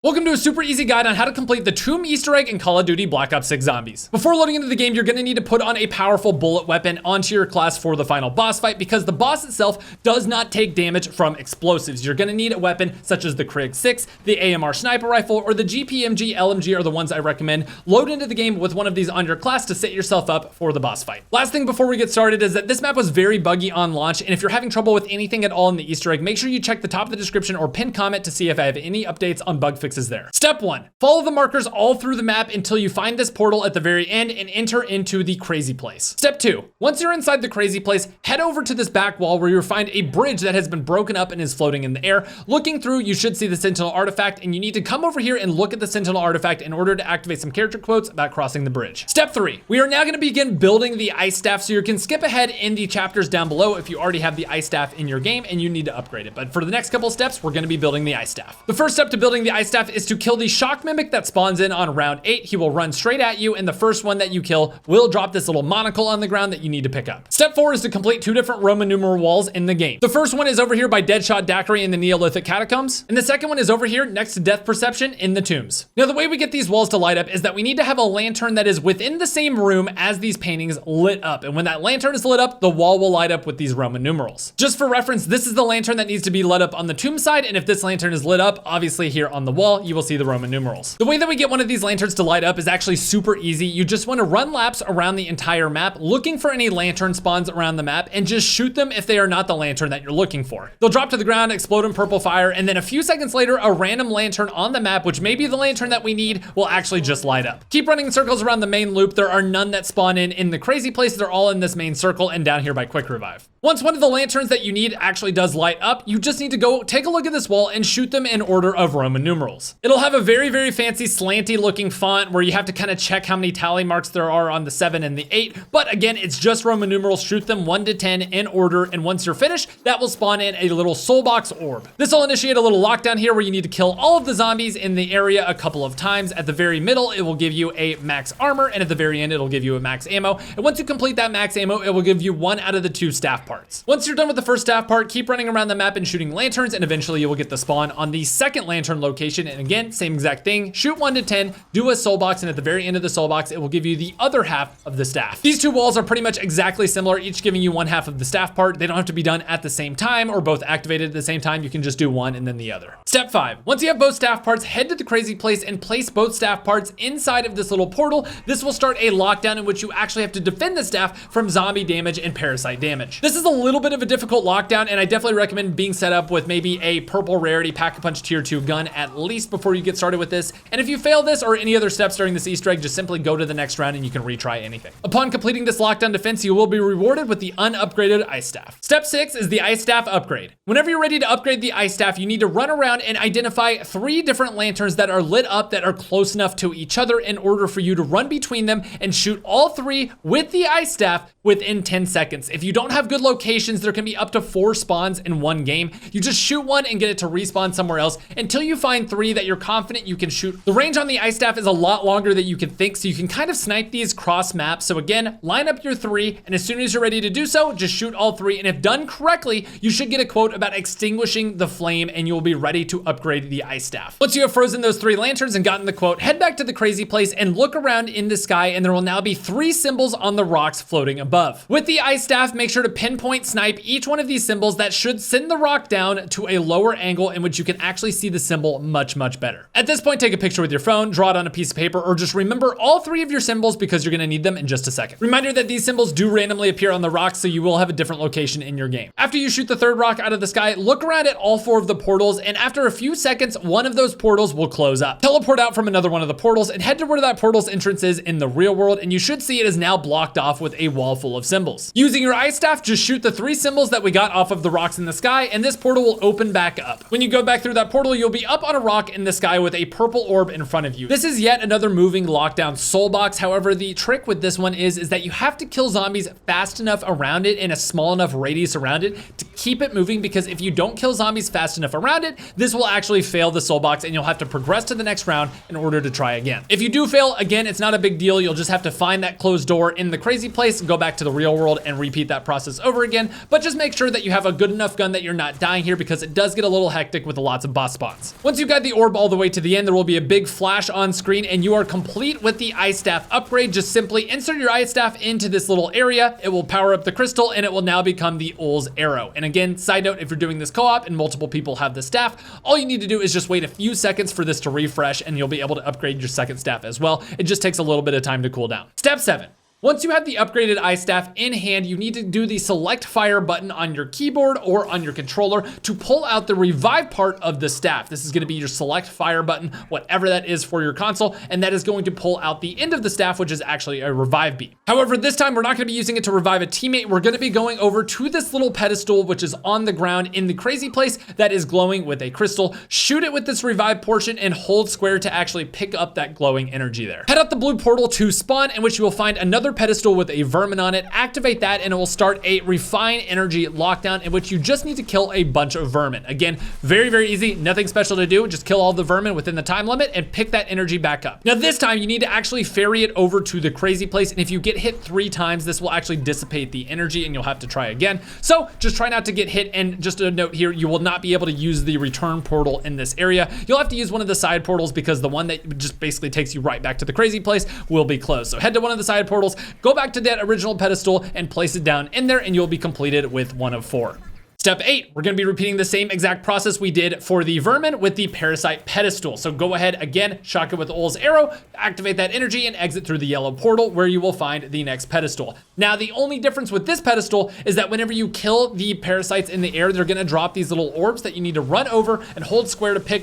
Welcome to a super easy guide on how to complete the Tomb Easter egg in Call of Duty Black Ops 6 Zombies. Before loading into the game, you're gonna need to put on a powerful bullet weapon onto your class for the final boss fight because the boss itself does not take damage from explosives. You're gonna need a weapon such as the Krig 6, the AMR sniper rifle, or the GPMG LMG are the ones I recommend. Load into the game with one of these on your class to set yourself up for the boss fight. Last thing before we get started is that this map was very buggy on launch, and if you're having trouble with anything at all in the Easter egg, make sure you check the top of the description or pinned comment to see if I have any updates on bug fixes there. Step 1. Follow the markers all through the map until you find this portal at the very end and enter into the crazy place. Step 2. Once you're inside the crazy place, head over to this back wall where you'll find a bridge that has been broken up and is floating in the air. Looking through, you should see the Sentinel artifact, and you need to come over here and look at the Sentinel artifact in order to activate some character quotes about crossing the bridge. Step 3. We are now going to begin building the ice staff, so you can skip ahead in the chapters down below if you already have the ice staff in your game and you need to upgrade it. But for the next couple steps, we're going to be building the ice staff. The first step to building the ice staff is to kill the shock mimic that spawns in on round 8. He will run straight at you, and the first one that you kill will drop this little monocle on the ground that you need to pick up. Step 4 is to complete 2 different Roman numeral walls in the game. The first one is over here by Deadshot Daiquiri in the Neolithic Catacombs, and the second one is over here next to Death Perception in the Tombs. Now, the way we get these walls to light up is that we need to have a lantern that is within the same room as these paintings lit up, and when that lantern is lit up, the wall will light up with these Roman numerals. Just for reference, this is the lantern that needs to be lit up on the tomb side, and if this lantern is lit up, obviously here on the wall, you will see the Roman numerals. The way that we get one of these lanterns to light up is actually super easy. You just want to run laps around the entire map, looking for any lantern spawns around the map, and just shoot them if they are not the lantern that you're looking for. They'll drop to the ground, explode in purple fire, and then a few seconds later, a random lantern on the map, which may be the lantern that we need, will actually just light up. Keep running in circles around the main loop. There are none that spawn in the crazy place. They're all in this main circle and down here by Quick Revive. Once one of the lanterns that you need actually does light up, you just need to go take a look at this wall and shoot them in order of Roman numerals. It'll have a very, very fancy slanty looking font where you have to kind of check how many tally marks there are on the 7 and the 8. But again, it's just Roman numerals. Shoot them 1 to 10 in order. And once you're finished, that will spawn in a little soul box orb. This will initiate a little lockdown here where you need to kill all of the zombies in the area a couple of times. At the very middle, it will give you a max armor. And at the very end, it'll give you a max ammo. And once you complete that max ammo, it will give you 1 out of the 2 staff parts. Once you're done with the first staff part, keep running around the map and shooting lanterns, and eventually you will get the spawn on the second lantern location. And again, same exact thing. Shoot 1 to 10, do a soul box, and at the very end of the soul box, it will give you the other half of the staff. These 2 walls are pretty much exactly similar, each giving you 1/2 of the staff part. They don't have to be done at the same time or both activated at the same time. You can just do one and then the other. Step 5. Once you have both staff parts, head to the crazy place and place both staff parts inside of this little portal. This will start a lockdown in which you actually have to defend the staff from zombie damage and parasite damage. This is a little bit of a difficult lockdown, and I definitely recommend being set up with maybe a purple rarity Pack-a-Punch tier 2 gun at least before you get started with this. And if you fail this or any other steps during this Easter egg, just simply go to the next round and you can retry anything. Upon completing this lockdown defense, you will be rewarded with the unupgraded ice staff. Step 6 is the ice staff upgrade. Whenever you're ready to upgrade the ice staff, you need to run around and identify 3 different lanterns that are lit up that are close enough to each other in order for you to run between them and shoot all 3 with the ice staff within 10 seconds. If you don't have good locations, there can be up to 4 spawns in one game. You just shoot one and get it to respawn somewhere else until you find 3 that you're confident you can shoot. The range on the ice staff is a lot longer than you can think, so you can kind of snipe these cross maps. So again, line up your 3, and as soon as you're ready to do so, just shoot all 3. And if done correctly, you should get a quote about extinguishing the flame, and you'll be ready to upgrade the ice staff. Once you have frozen those 3 lanterns and gotten the quote, head back to the crazy place and look around in the sky, and there will now be 3 symbols on the rocks floating above. With the ice staff, make sure to pinpoint snipe each one of these symbols. That should send the rock down to a lower angle in which you can actually see the symbol much, much better. At this point, take a picture with your phone, draw it on a piece of paper, or just remember all 3 of your symbols because you're gonna need them in just a second. Reminder that these symbols do randomly appear on the rocks, so you will have a different location in your game. After you shoot the 3rd rock out of the sky, look around at all 4 of the portals, and after a few seconds, one of those portals will close up. Teleport out from another one of the portals and head to where that portal's entrance is in the real world, and you should see it is now blocked off with a wall full of symbols. Using your ice staff, just shoot the 3 symbols that we got off of the rocks in the sky, and this portal will open back up. When you go back through that portal, you'll be up on a rock in the sky with a purple orb in front of you. This is yet another moving lockdown soul box. However, the trick with this one is that you have to kill zombies fast enough around it in a small enough radius around it to keep it moving, because if you don't kill zombies fast enough around it, this will actually fail the soul box and you'll have to progress to the next round in order to try again. If you do fail, again, it's not a big deal. You'll just have to find that closed door in the crazy place, go back back to the real world and repeat that process over again, but just make sure that you have a good enough gun that you're not dying here, because it does get a little hectic with lots of boss spawns. Once you've got the orb all the way to the end, there will be a big flash on screen and you are complete with the ice staff upgrade. Just simply insert your ice staff into this little area. It will power up the crystal and it will now become the Ul's arrow. And again, side note, if you're doing this co-op and multiple people have the staff, all you need to do is just wait a few seconds for this to refresh and you'll be able to upgrade your second staff as well. It just takes a little bit of time to cool down. Step 7. Once you have the upgraded ice staff in hand, you need to do the select fire button on your keyboard or on your controller to pull out the revive part of the staff. This is going to be your select fire button, whatever that is for your console, and that is going to pull out the end of the staff, which is actually a revive beam. However, this time we're not going to be using it to revive a teammate. We're going to be going over to this little pedestal, which is on the ground in the crazy place that is glowing with a crystal. Shoot it with this revive portion and hold square to actually pick up that glowing energy there. Head out the blue portal to spawn, in which you will find another pedestal with a vermin on it. Activate that and it will start a refine energy lockdown, in which you just need to kill a bunch of vermin. Again, very easy, nothing special to do. Just kill all the vermin within the time limit and pick that energy back up. Now this time you need to actually ferry it over to the crazy place, and if you get hit 3 times, this will actually dissipate the energy and you'll have to try again. So just try not to get hit, and just a note here, you will not be able to use the return portal in this area. You'll have to use one of the side portals, because the one that just basically takes you right back to the crazy place will be closed. So head to one of the side portals, go back to that original pedestal and place it down in there, and you'll be completed with 1 of 4. Step 8, we're gonna be repeating the same exact process we did for the vermin with the parasite pedestal. So go ahead again, shock it with Ul's arrow, activate that energy and exit through the yellow portal where you will find the next pedestal. Now the only difference with this pedestal is that whenever you kill the parasites in the air, they're gonna drop these little orbs that you need to run over and hold square to pick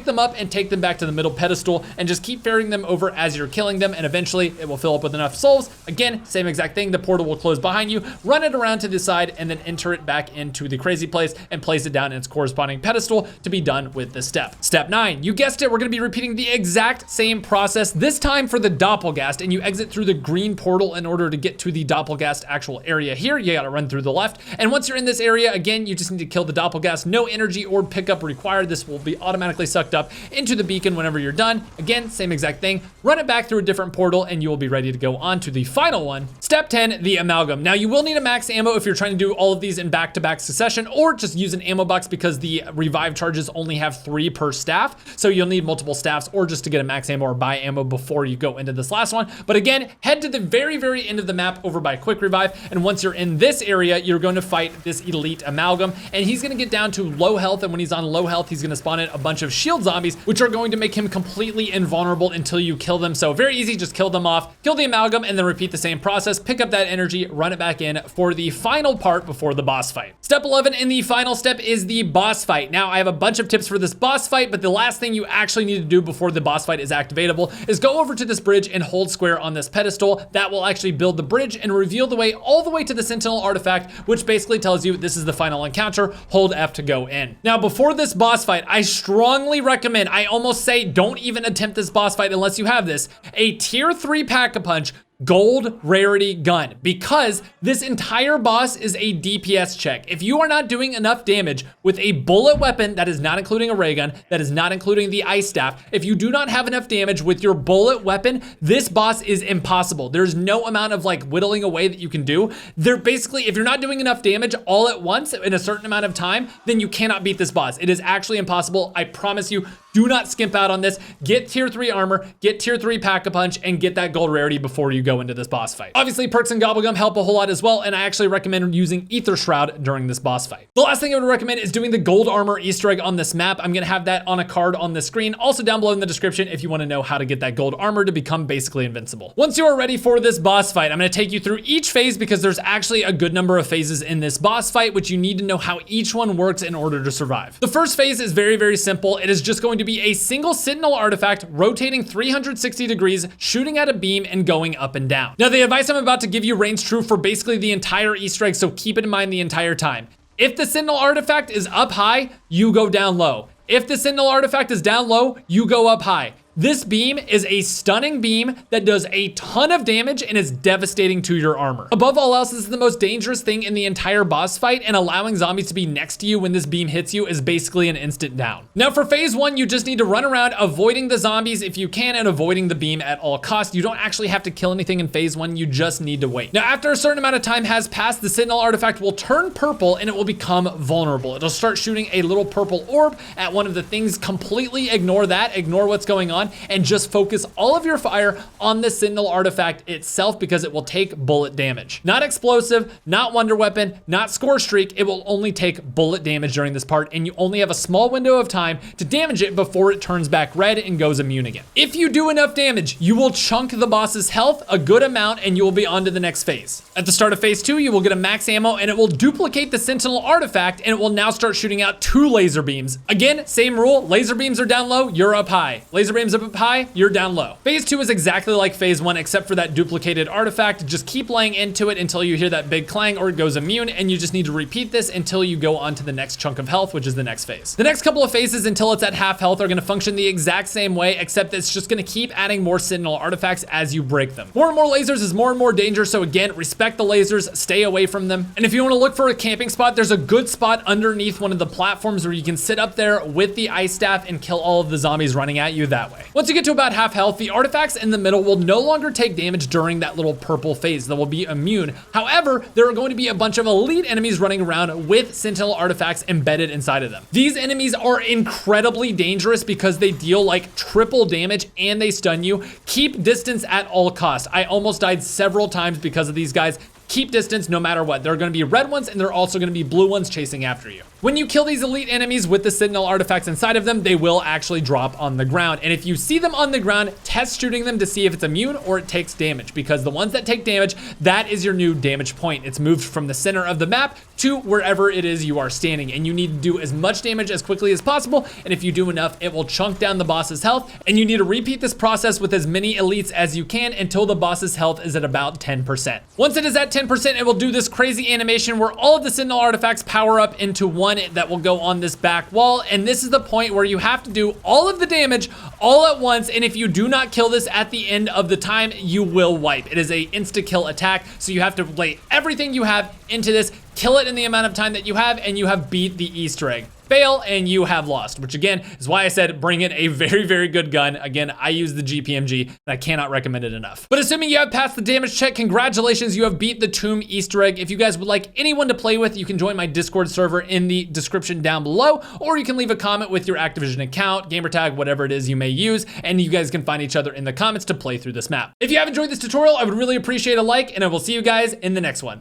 them up and take them back to the middle pedestal, and just keep ferrying them over as you're killing them, and eventually it will fill up with enough souls. Again, same exact thing, the portal will close behind you, run it around to the side, and then enter it back into the crazy place and place it down in its corresponding pedestal to be done with this step. Step 9, you guessed it, we're gonna be repeating the exact same process, this time for the Doppleghast, and you exit through the green portal in order to get to the Doppleghast actual area here. You gotta run through the left, and once you're in this area, again, you just need to kill the Doppleghast. No energy or pickup required. This will be automatically sucked up into the beacon whenever you're done. Again, same exact thing. Run it back through a different portal and you will be ready to go on to the final one. Step 10, the Amalgam. Now you will need a max ammo if you're trying to do all of these in back-to-back succession, or just use an ammo box, because the revive charges only have 3 per staff. So you'll need multiple staffs, or just to get a max ammo or buy ammo before you go into this last one. But again, head to the very end of the map over by Quick Revive. And once you're in this area, you're going to fight this elite Amalgam, and he's gonna get down to low health. And when he's on low health, he's gonna spawn in a bunch of shield zombies, which are going to make him completely invulnerable until you kill them. So very easy, just kill them off, kill the Amalgam, and then repeat the same process. Pick up that energy, run it back in for the final part before the boss fight. Step 11 in the final step is the boss fight. Now I have a bunch of tips for this boss fight, but the last thing you actually need to do before the boss fight is activatable is go over to this bridge and hold square on this pedestal. That will actually build the bridge and reveal the way all the way to the Sentinel artifact, which basically tells you this is the final encounter. Hold F to go in. Now before this boss fight, I strongly recommend, I almost say don't even attempt this boss fight unless you have this, a tier 3 pack-a-punch gold rarity gun, because this entire boss is a DPS check. If you are not doing enough damage with a bullet weapon, that is not including a ray gun, that is not including the ice staff, if you do not have enough damage with your bullet weapon, this boss is impossible. There's no amount of like whittling away that you can do. They're basically, if you're not doing enough damage all at once in a certain amount of time, then you cannot beat this boss. It is actually impossible. I promise you, do not skimp out on this. Get tier 3 armor, get tier 3 pack-a-punch, and get that gold rarity before you go into this boss fight. Obviously, perks and gobblegum help a whole lot as well, and I actually recommend using Ether Shroud during this boss fight. The last thing I would recommend is doing the gold armor Easter egg on this map. I'm gonna have that on a card on the screen, also down below in the description if you wanna know how to get that gold armor to become basically invincible. Once you are ready for this boss fight, I'm gonna take you through each phase, because there's actually a good number of phases in this boss fight, which you need to know how each one works in order to survive. The first phase is very simple. It is just going to be a single Sentinel artifact rotating 360 degrees, shooting at a beam and going up and down. Now the advice I'm about to give you reigns true for basically the entire Easter egg, so keep it in mind the entire time. If the Sentinel artifact is up high, you go down low. If the Sentinel artifact is down low, you go up high. This beam is a stunning beam that does a ton of damage and is devastating to your armor. Above all else, this is the most dangerous thing in the entire boss fight, and allowing zombies to be next to you when this beam hits you is basically an instant down. Now for phase 1, you just need to run around avoiding the zombies if you can and avoiding the beam at all costs. You don't actually have to kill anything in phase 1, you just need to wait. Now after a certain amount of time has passed, the Sentinel artifact will turn purple and it will become vulnerable. It'll start shooting a little purple orb at one of the things. Completely ignore that, ignore what's going on, and just focus all of your fire on the Sentinel artifact itself because it will take bullet damage. Not explosive, not wonder weapon, not score streak. It will only take bullet damage during this part, and you only have a small window of time to damage it before it turns back red and goes immune again. If you do enough damage, you will chunk the boss's health a good amount and you will be on to the next phase. At the start of phase 2, you will get a max ammo and it will duplicate the Sentinel artifact and it will now start shooting out 2 laser beams. Again, same rule, laser beams are down low, you're up high. Laser beams up high, you're down low. Phase 2 is exactly like phase 1 except for that duplicated artifact. Just keep laying into it until you hear that big clang or it goes immune, and you just need to repeat this until you go on to the next chunk of health, which is the next phase. The next couple of phases until it's at half health are gonna function the exact same way, except it's just gonna keep adding more Sentinel artifacts as you break them. More and more lasers is more and more danger, so again, respect the lasers, stay away from them. And if you wanna look for a camping spot, there's a good spot underneath one of the platforms where you can sit up there with the ice staff and kill all of the zombies running at you that way. Once you get to about half health, the artifacts in the middle will no longer take damage during that little purple phase. They will be immune. However, there are going to be a bunch of elite enemies running around with Sentinel artifacts embedded inside of them. These enemies are incredibly dangerous because they deal like triple damage and they stun you. Keep distance at all costs. I almost died several times because of these guys. Keep distance no matter what. There are going to be red ones and there are also going to be blue ones chasing after you. When you kill these elite enemies with the Sentinel artifacts inside of them, they will actually drop on the ground. And if you see them on the ground, test shooting them to see if it's immune or it takes damage, because the ones that take damage, that is your new damage point. It's moved from the center of the map to wherever it is you are standing, and you need to do as much damage as quickly as possible. And if you do enough, it will chunk down the boss's health, and you need to repeat this process with as many elites as you can until the boss's health is at about 10%. Once it is at 10%, it will do this crazy animation where all of the Sentinel artifacts power up into one that will go on this back wall, and this is the point where you have to do all of the damage all at once, and if you do not kill this at the end of the time, you will wipe. It is a insta-kill attack, so you have to lay everything you have into this, kill it in the amount of time that you have, and you have beat the Easter egg. Fail and you have lost, which again is why I said bring in a very, very good gun. Again, I use the GPMG and I cannot recommend it enough. But assuming you have passed the damage check, congratulations, you have beat the Tomb Easter egg. If you guys would like anyone to play with, you can join my Discord server in the description down below, or you can leave a comment with your Activision account, gamertag, whatever it is you may use, and you guys can find each other in the comments to play through this map. If you have enjoyed this tutorial, I would really appreciate a like, and I will see you guys in the next one.